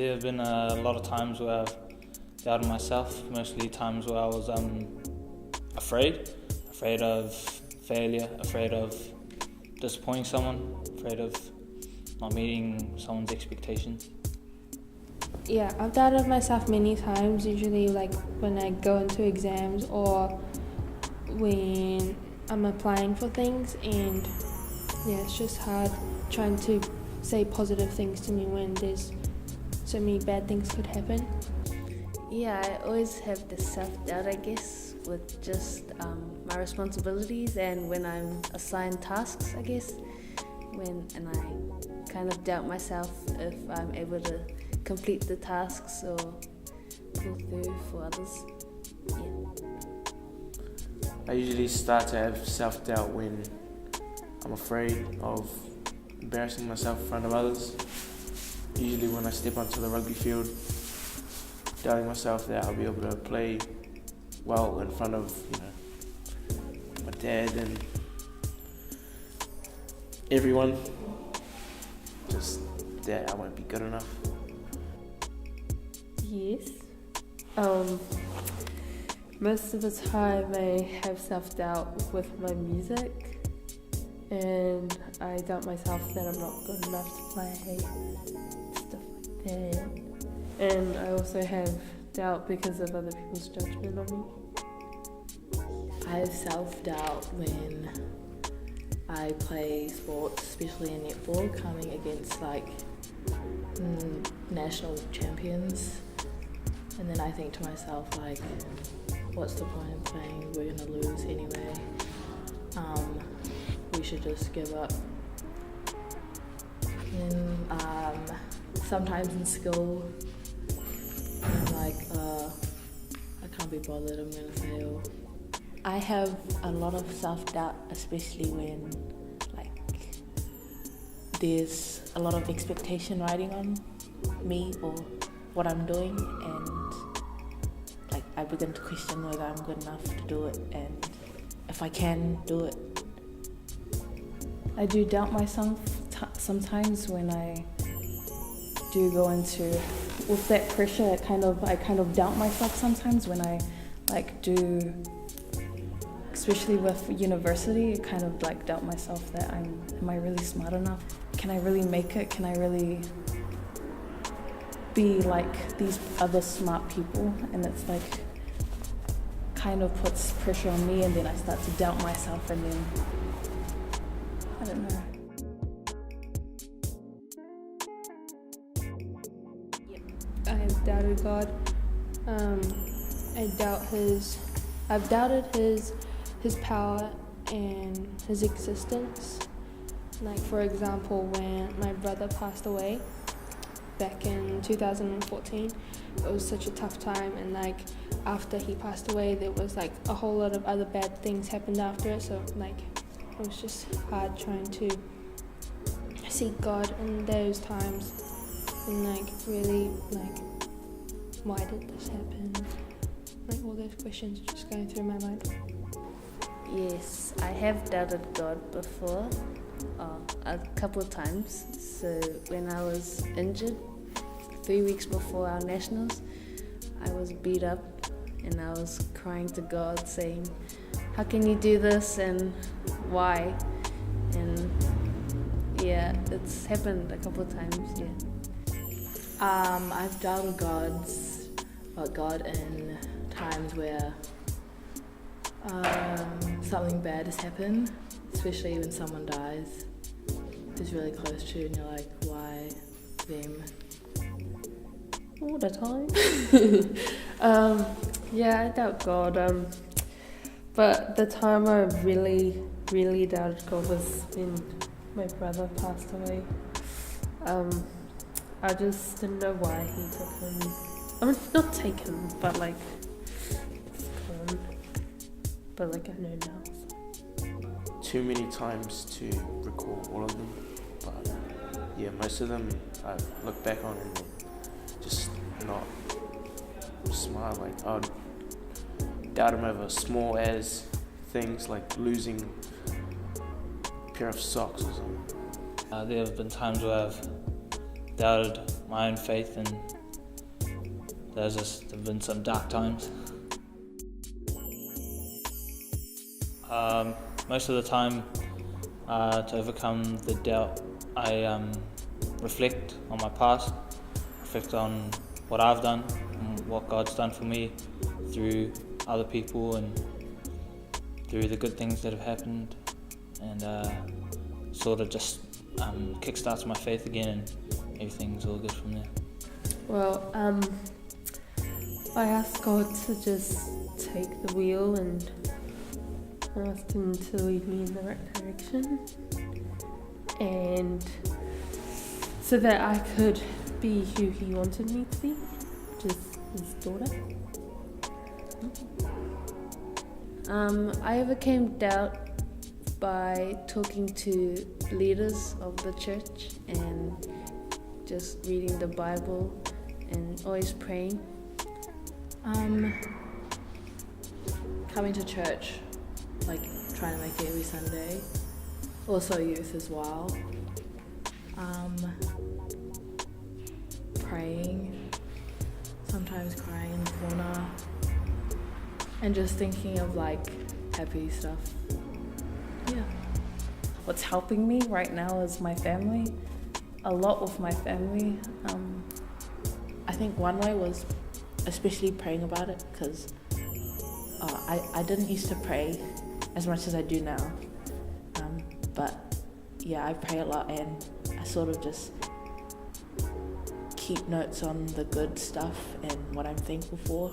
There have been a lot of times where I've doubted myself, mostly times where I was afraid of failure, afraid of disappointing someone, afraid of not meeting someone's expectations. Yeah, I've doubted myself many times, usually like when I go into exams or when I'm applying for things, and yeah, it's just hard trying to say positive things to me when there's so many bad things could happen. Yeah, I always have the self-doubt, I guess, with just my responsibilities and when I'm assigned tasks, I guess, and I kind of doubt myself if I'm able to complete the tasks or pull through for others. Yeah. I usually start to have self-doubt when I'm afraid of embarrassing myself in front of others. Usually when I step onto the rugby field, doubting myself that I'll be able to play well in front of, my dad and everyone. Just that I won't be good enough. Yes. Most of the time I have self-doubt with my music, and I doubt myself that I'm not good enough to play, stuff like that. And I also have doubt because of other people's judgment on me. I have self-doubt when I play sports, especially in netball, coming against national champions. And then I think to myself, what's the point of playing? We're gonna lose anyway. We should just give up. And sometimes in school, I'm like, I can't be bothered, I'm gonna fail. I have a lot of self-doubt, especially when there's a lot of expectation riding on me or what I'm doing, and I begin to question whether I'm good enough to do it and if I can do it. I do doubt myself sometimes when I do go into with that pressure. I kind of doubt myself sometimes when I do, especially with university. I kind of doubt myself that am I really smart enough? Can I really make it? Can I really be like these other smart people? And it's kind of puts pressure on me, and then I start to doubt myself, and then I don't know. I have doubted God. I've doubted his power and his existence. For example, when my brother passed away back in 2014, it was such a tough time, and after he passed away, there was a whole lot of other bad things happened after it, so it was just hard trying to seek God in those times, and really why did this happen? All those questions just going through my mind. Yes, I have doubted God before, a couple of times. So when I was injured 3 weeks before our nationals, I was beat up and I was crying to God saying, how can you do this and why? And yeah, it's happened a couple of times, yeah. I've doubted God in times where something bad has happened, especially when someone dies who's really close to you, and you're like, why them? All the time. Yeah, I doubt God. But the time I really, really doubted God was when my brother passed away. I just didn't know why he took him. I mean, not take him, but it's gone. But I know now. So. Too many times to recall all of them, but yeah, most of them I look back on and just not smile. I'd doubt him over small as things like losing a pair of socks or something. There have been times where I've doubted my own faith, and have been some dark times. Most of the time, to overcome the doubt, I reflect on my past, reflect on what I've done and what God's done for me through other people and through the good things that have happened, and sort of just kickstarts my faith again, and everything's all good from there. Well, I asked God to just take the wheel and asked Him to lead me in the right direction, and so that I could be who He wanted me to be, which is His daughter. I overcame doubt by talking to leaders of the church and just reading the Bible and always praying. Coming to church, like trying to make it every Sunday. Also youth as well. Praying, sometimes crying in the corner, and just thinking of like happy stuff. Yeah. What's helping me right now is my family. A lot with my family. I think one way was especially praying about it, because I didn't used to pray as much as I do now. But yeah, I pray a lot, and I sort of just keep notes on the good stuff and what I'm thankful for.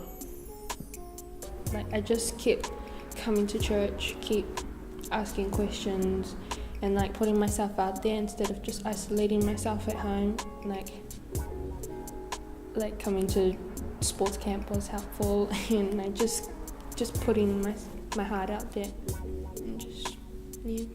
Like, I just keep coming to church, keep asking questions, and like putting myself out there instead of just isolating myself at home. Like coming to sports camp was helpful, and I just putting my heart out there and just, yeah.